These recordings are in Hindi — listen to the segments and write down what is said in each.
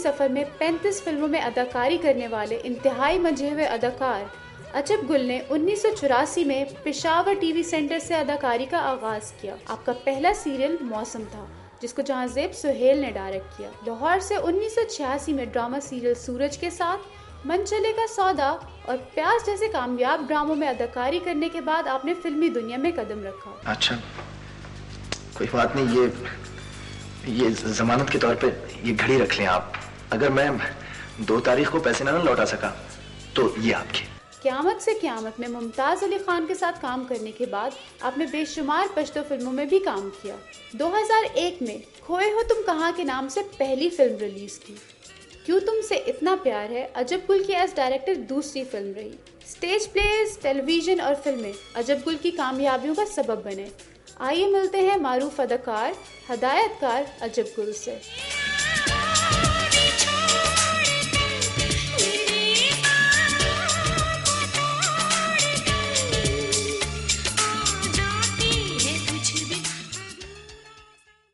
सफ़र में 35 फिल्मों में अदाकारी करने वाले इंतहाई मंझे हुए अदाकार अजब गुल ने 1984 में पेशावर टीवी सेंटर से अदाकारी का आगाज़ किया। आपका पहला सीरियल मौसम था, जिसको जहांज़ेब सुहेल ने डायरेक्ट किया। लाहौर से 1986 में ड्रामा सीरियल सूरज के साथ, मन चले का सौदा और प्यास जैसे कामयाब ड्रामों में अदाकारी करने के बाद आपने फिल्मी दुनिया में कदम रखा। अच्छा, कोई बात नहीं, ये जमानत के तौर पे ये घड़ी रख लें आप। अगर मैं 2 तारीख को पैसे ना लौटा सका तो ये आपके। क़यामत से क़यामत में मुमताज़ अली खान के साथ काम करने के बाद आपने बेशुमार पश्तो फिल्मों में भी काम किया। 2001 में खोए हो तुम कहाँ के नाम से पहली फिल्म रिलीज की। क्यों तुमसे इतना प्यार है अजब गुल की एज डायरेक्टर दूसरी फिल्म रही। स्टेज प्लेज, टेलीविजन और फिल्में अजब गुल की कामयाबियों का सबब बने। आइए मिलते हैं मारूफ अदाकार, हदायतकार अजब गुल से।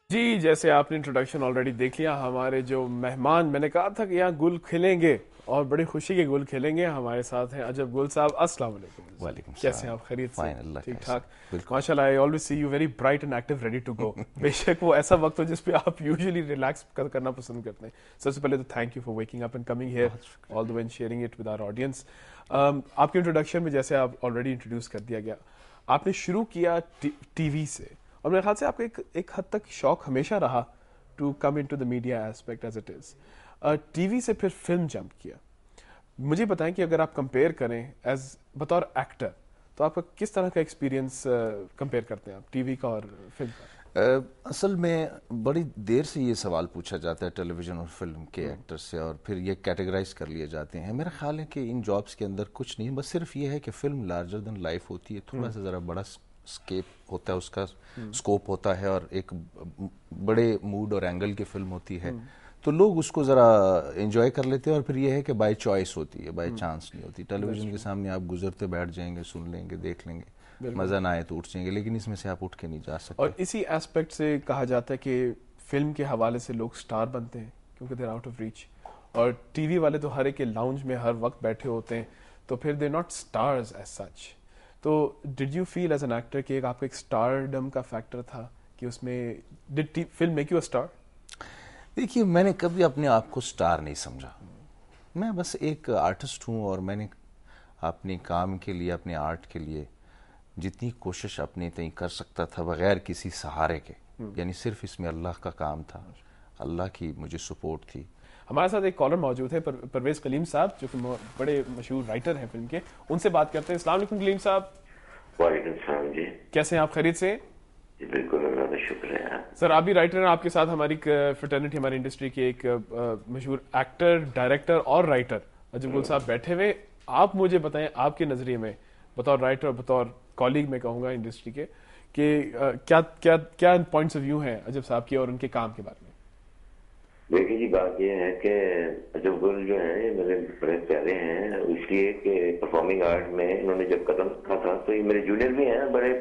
जी, जैसे आपने इंट्रोडक्शन ऑलरेडी देख लिया, हमारे जो मेहमान, मैंने कहा था कि यहाँ गुल खिलेंगे और बड़ी खुशी के गुल खिलेंगे। हमारे साथ हैं अजब गुल साहब। अस्सलाम वालेकुम। वालेकुम सलाम। कैसे हैं आप? खैरियत से? अल्लाह ठीक ठाक। बिल्कुल। माशाल्लाह, I always see you very bright and active, ready to go. बेशक वो ऐसा वक्त हो जिस पे आप यूजुअली रिलैक्स करना पसंद करते हैं। सबसे पहले तो thank you for waking up and coming here all the way and sharing it with our audience. आपके इंट्रोडक्शन में जैसे आप ऑलरेडी इंट्रोड्यूस कर दिया गया, आपने शुरू किया टीवी से, और मेरे ख्याल से आपका एक हद तक शौक हमेशा रहा to come into the media aspect as it is. TV से फिर फिल्म जंप किया। मुझे बताएं कि अगर आप कंपेयर करें एज बतौर एक्टर, तो आपका किस तरह का एक्सपीरियंस कंपेयर करते हैं आप टीवी का और फिल्म का? असल में बड़ी देर से ये सवाल पूछा जाता है टेलीविजन और फिल्म के एक्टर से, और फिर ये कैटेगराइज कर लिए जाते हैं। मेरा ख्याल है कि इन जॉब्स के अंदर कुछ नहीं, बस सिर्फ ये है कि फिल्म लार्जर देन लाइफ होती है, थोड़ा सा ज़रा बड़ा स्केप होता है, उसका स्कोप होता है, और एक बड़े मूड और एंगल की फिल्म होती है, तो लोग उसको ज़रा एंजॉय कर लेते हैं। और फिर यह है कि बाय चॉइस होती है, बाय चांस नहीं होती। टेलीविजन के सामने आप गुजरते बैठ जाएंगे, सुन लेंगे, देख लेंगे, मज़ा ना आए तो उठ जाएंगे, लेकिन इसमें से आप उठ के नहीं जा सकते। और इसी एस्पेक्ट से कहा जाता है कि फिल्म के हवाले से लोग स्टार बनते हैं क्योंकि देर आउट ऑफ रीच, और टीवी वाले तो हर एक के लाउंज में हर वक्त बैठे होते हैं, तो फिर they not stars as such. तो did you feel as an actor कि आपका एक स्टारडम का फैक्टर था कि उसमें did film make you a star? देखिए, मैंने कभी अपने आप को स्टार नहीं समझा। मैं बस एक आर्टिस्ट हूँ, और मैंने अपने काम के लिए, अपने आर्ट के लिए जितनी कोशिश अपने तय कर सकता था बगैर किसी सहारे के, यानी सिर्फ इसमें अल्लाह का काम था, अल्लाह की मुझे सपोर्ट थी। हमारे साथ एक कॉलर मौजूद है, परवेज कलीम साहब, जो कि बड़े मशहूर राइटर हैं फिल्म के। उनसे बात करते हैं। अस्सलाम वालेकुम कलीम साहब। वालेकुम सलाम जी। कैसे हैं आप? खैरियत से? जी बिल्कुल, अल्लाह का शुक्र है। सर, आप भी राइटर हैं, आपके साथ हमारी फ्रेटर्निटी, हमारी इंडस्ट्री के एक मशहूर एक्टर, डायरेक्टर और राइटर अजब गुल साहब बैठे हुए। आप मुझे बताएं, आपके नजरिए में बतौर राइटर और बतौर कॉलीग मैं कहूँगा इंडस्ट्री के, कि क्या क्या क्या पॉइंट्स ऑफ व्यू हैं अजब साहब के और उनके काम के बारे में? देखिए जी, बात यह है कि अजब गुल जो है ये मेरे बड़े प्यारे हैं, इसलिए कि परफॉर्मिंग आर्ट में इन्होंने जब कदम रखा था, तो ये मेरे जूनियर भी हैं, बड़े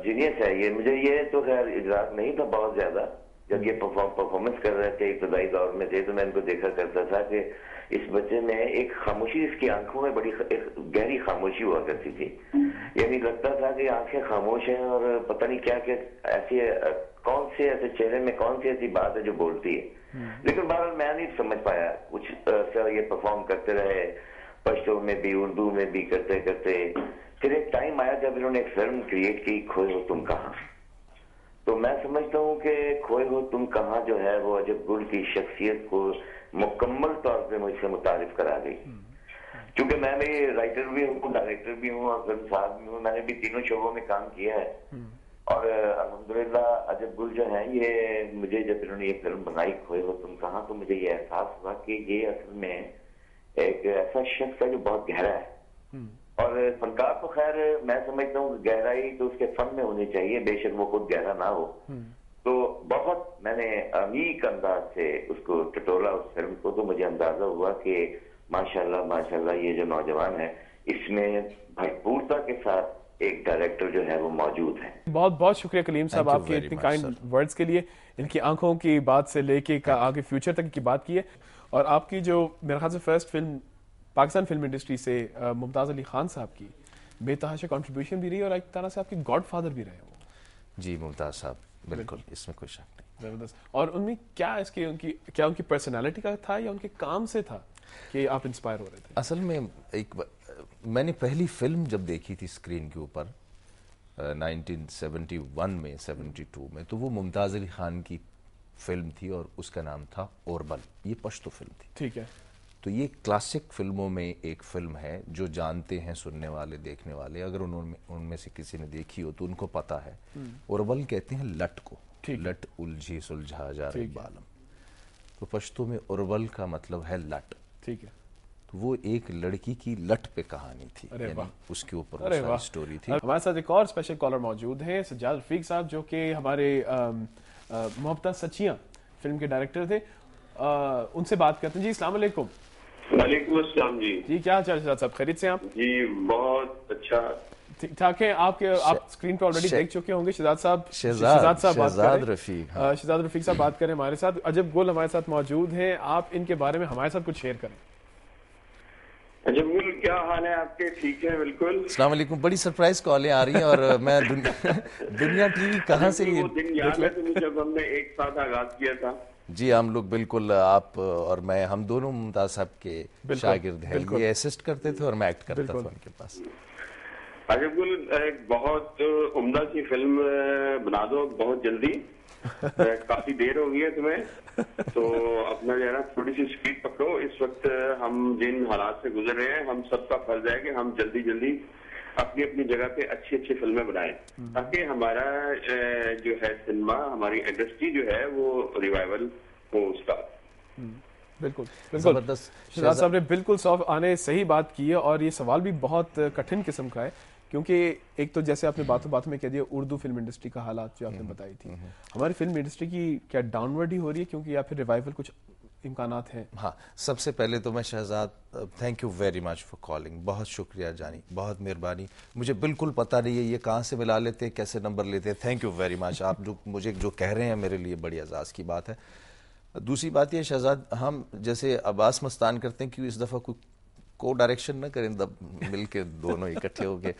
जीनियस है ये। मुझे ये तो खैर इजराक नहीं था बहुत ज्यादा, जब ये परफॉर्मेंस कर रहे थे इब्तदाई दौर में थे, तो मैं इनको देखा करता था कि इस बच्चे में एक खामोशी, इसकी आंखों में बड़ी एक गहरी खामोशी हुआ करती थी। यानी लगता था कि आंखें खामोश हैं और पता नहीं क्या क्या ऐसी कौन से ऐसे चेहरे में कौन सी ऐसी बात है जो बोलती है। लेकिन बहरहाल मैं नहीं समझ पाया कुछ। ये परफॉर्म करते रहे, पश्तो में भी, उर्दू में भी, करते करते फिर एक टाइम आया जब इन्होंने एक फिल्म क्रिएट की, खोए हो तुम कहाँ। तो मैं समझता हूँ कि खोए हो तुम कहाँ जो है वो अजब गुल की शख्सियत को मुकम्मल तौर पे मुझसे मुतारिफ करा गई। क्योंकि मैं भी राइटर भी हूँ, डायरेक्टर भी हूँ और फिल्म साहब भी हूँ, मैंने भी तीनों शोबों में काम किया है। और अल्हम्दुलिल्लाह अजब गुल जो है ये, मुझे जब इन्होंने ये फिल्म बनाई खोए हो तुम कहाँ, तो मुझे ये एहसास हुआ कि ये असल में एक ऐसा शख्स है जो बहुत गहरा है। और फनकार तो खैर मैं समझता हूँ गहराई तो उसके फन में होनी चाहिए, बेशक वो खुद गहरा ना हो। तो बहुत मैंने अमीक अंदाज से उसको टटोला उस फिल्म को, तो मुझे अंदाजा हुआ कि माशाल्लाह माशाल्लाह ये जो नौजवान है इसमें भरपूरता के साथ एक डायरेक्टर जो है वो मौजूद है। बहुत बहुत शुक्रिया कलीम साहब Thank you आपके very इतने much, काइंड sir. वर्ड्स के लिए। इनकी आंखों की बात से लेके का आगे फ्यूचर तक की बात की है। और आपकी जो मेरे ख्याल से first film Pakistan film industry से मुमताज़ अली खान साहब की बेतहाशा कंट्रीब्यूशन भी रही और एक तरह से आपके गॉडफादर भी रहे वो। जी मुमताज साहब, बिल्कुल, इसमें कोई शक नहीं। जबरदस्त। और उनमें क्या इसके उनकी पर्सनालिटी का था या उनके काम से था कि आप इंस्पायर हो रहे थे? असल में मैंने पहली फिल्म जब देखी थी स्क्रीन के ऊपर 1971 में 72 में, तो वो मुमताज़ अली खान की फिल्म थी और उसका नाम था ओरबल। ये पश्तो फिल्म थी। ठीक है। तो ये क्लासिक फिल्मों में एक फिल्म है जो जानते हैं सुनने वाले, देखने वाले, अगर उनमें से किसी ने देखी हो तो उनको पता है। ओरबल कहते हैं लट को, लट उलझी सुलझा जा रही बालम। तो पश्तो में ओरबल का मतलब है लट। ठीक है। तो वो एक लड़की की लट पे कहानी थी, यानी उसके ऊपर वो सारी स्टोरी थी। हमारे साथ एक और स्पेशल कॉलर मौजूद हैं, सज्जाद रफीक साहब, जो कि हमारे मोहब्बत सच्चियां फिल्म के डायरेक्टर थे। उनसे बात करते हैं। जी अस्सलाम वालेकुम। वालेकुम अस्सलाम जी। जी क्या हाल चाल साहब? खैरियत से आप? जी बहुत अच्छा, ठीक ठाक है। आप स्क्रीन पर ऑलरेडी देख चुके होंगे शहजाद साहब। शहजाद रफीक, हाँ। शहजाद रफीक साहब बात करें हमारे साथ। अजब गुल हमारे साथ मौजूद हैं, आप इनके बारे में हमारे साथ कुछ शेयर करें। अजब गुल, क्या हाल है आपके? ठीक है बिल्कुल। अस्सलाम वालेकुम। बड़ी सरप्राइज कॉलें आ रही हैं और मैं दुनिया टीवी कहाँ से ये वो दिन याद है तुम्हें जब हमने एक साथ आगाज किया था? जी हम लोग बिल्कुल, आप और मैं, हम दोनों मुमताज साहब के शागिर्द हैं। ये असिस्ट करते थे और मैं एक्ट करता था उनके पास। अजब गुल, एक बहुत उम्दा सी फिल्म बना दो बहुत जल्दी। काफी देर हो गई है तुम्हें, तो अपना जो है ना थोड़ी सी स्पीड पकड़ो। इस वक्त हम जिन हालात से गुजर रहे हैं, हम सबका फर्ज है कि हम जल्दी जल्दी अपनी अपनी जगह पे अच्छी अच्छी फिल्में बनाएं, ताकि हमारा जो है सिनेमा, हमारी इंडस्ट्री जो है वो रिवाइवल हो उसका। बिल्कुल बिल्कुल। शहजाद साहब ने बिल्कुल सॉफ्ट आने सही बात की है। और ये सवाल भी बहुत कठिन किस्म का है, क्योंकि एक तो जैसे आपने बातों बातों में कह दिया उर्दू फिल्म इंडस्ट्री का हालात जो आपने बताई थी, हमारी फिल्म इंडस्ट्री की क्या डाउनवर्ड ही हो रही है, क्योंकि या फिर रिवाइवल कुछ इम्कानात हैं? हाँ, सबसे पहले तो मैं Shahzad, thank you very much for calling. बहुत शुक्रिया जानी, बहुत मेहरबानी। मुझे बिल्कुल पता नहीं है ये कहाँ से मिला लेते हैं, कैसे नंबर लेते हैं। Thank you very much. आप जो मुझे जो कह रहे हैं मेरे लिए बड़ी एजाज़ की बात है। दूसरी बात ये शहजाद, हम जैसे अब्बास मस्तान करते हैं कि इस दफ़ा को डायरेक्शन ना करें, मिल के दोनों इकट्ठे हो गए,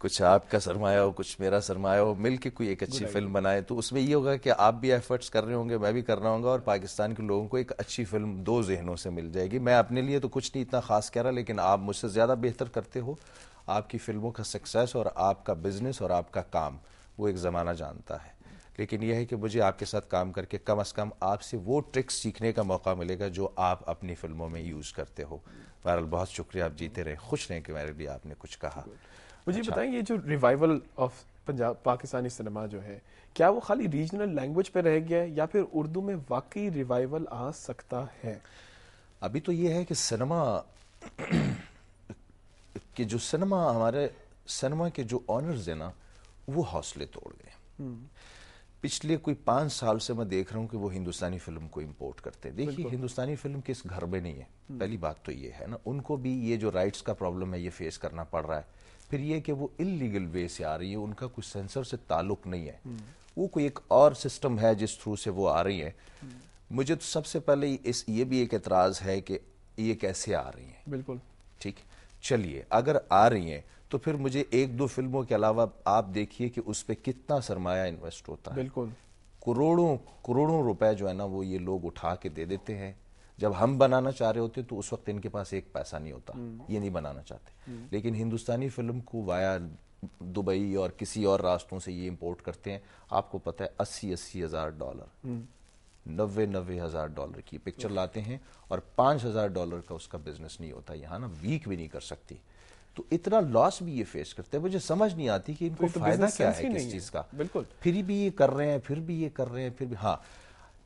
कुछ आपका सरमाया हो कुछ मेरा सरमाया हो, मिल के कोई एक अच्छी फिल्म बनाए। तो उसमें ये होगा कि आप भी एफर्ट्स कर रहे होंगे, मैं भी कर रहा हूँगा, और पाकिस्तान के लोगों को एक अच्छी फिल्म दो जहनों से मिल जाएगी। मैं अपने लिए तो कुछ नहीं इतना खास कह रहा, लेकिन आप मुझसे ज़्यादा बेहतर करते हो। आपकी फिल्मों का सक्सेस और आपका बिजनेस और आपका काम वो एक ज़माना जानता है। लेकिन यह है कि मुझे आपके साथ काम करके कम से कम आपसे वो ट्रिक्स सीखने का मौका मिलेगा जो आप अपनी फिल्मों में यूज़ करते हो। बहरहाल बहुत शुक्रिया, आप जीते रहे, खुश रहें कि मेरे लिए आपने कुछ कहा। मुझे बताएं, ये जो revival of Punjab Pakistani cinema जो है, क्या वो खाली रीजनल लैंग्वेज पे रह गया है या फिर उर्दू में वाकई रिवाइवल आ सकता है? अभी तो ये है कि सिनेमा कि जो सिनेमा, हमारे सिनेमा के जो ऑनर्स है ना, वो हौसले तोड़ गए। पिछले कोई 5 साल से मैं देख रहा हूँ कि वो हिंदुस्तानी फिल्म को इंपोर्ट करते हैं। देखिए, हिंदुस्तानी फिल्म किस घर में नहीं है, पहली बात तो ये है ना। उनको भी ये जो राइट्स का प्रॉब्लम है ये फेस करना पड़ रहा है। फिर ये कि वो इलीगल वे से आ रही है, उनका कोई सेंसर से ताल्लुक नहीं है, वो कोई एक और सिस्टम है जिस थ्रू से वो आ रही है। मुझे तो सबसे पहले ये भी एक एतराज है कि ये कैसे आ रही है। बिल्कुल ठीक, चलिए अगर आ रही हैं तो फिर मुझे 1-2 फिल्मों के अलावा आप देखिए कि उस पर कितना सरमाया इन्वेस्ट होता है। बिल्कुल, करोड़ों रुपए जो है ना वो ये लोग उठा के दे देते हैं। जब हम बनाना चाह रहे होते तो उस वक्त इनके पास एक पैसा नहीं होता, ये नहीं बनाना चाहते। लेकिन हिंदुस्तानी फिल्म को वाया दुबई और किसी और रास्तों से ये इंपोर्ट करते हैं। आपको पता है 80-80 हज़ार डॉलर, 90-90 हज़ार डॉलर की पिक्चर लाते हैं और $5,000 का उसका बिजनेस नहीं होता। यहाँ ना वीक भी नहीं कर सकती, तो इतना लॉस भी ये फेस करते हैं। मुझे समझ नहीं आती कि इनको फायदा क्या है किस चीज का। बिल्कुल, फिर भी ये कर रहे हैं, फिर भी ये कर रहे हैं, फिर भी। हाँ,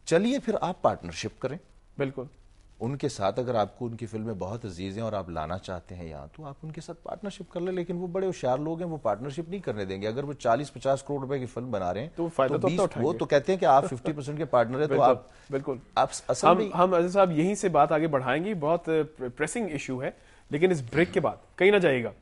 चलिए फिर आप पार्टनरशिप करें। बिल्कुल, उनके साथ अगर आपको उनकी फिल्में बहुत अजीज हैं और आप लाना चाहते हैं यहाँ, तो आप उनके साथ पार्टनरशिप कर लें। लेकिन वो बड़े होशियार लोग हैं, वो पार्टनरशिप नहीं करने देंगे। अगर वो 40-50 करोड़ रुपए की फिल्म बना रहे हैं तो फायदा तो वो तो कहते हैं कि आप 50% के पार्टनर है, तो आप बिल्कुल। आप असल में हम अजीज साहब यहीं से बात आगे बढ़ाएंगे। बहुत प्रेसिंग इशू है, लेकिन इस ब्रेक के बाद कहीं ना जाइएगा।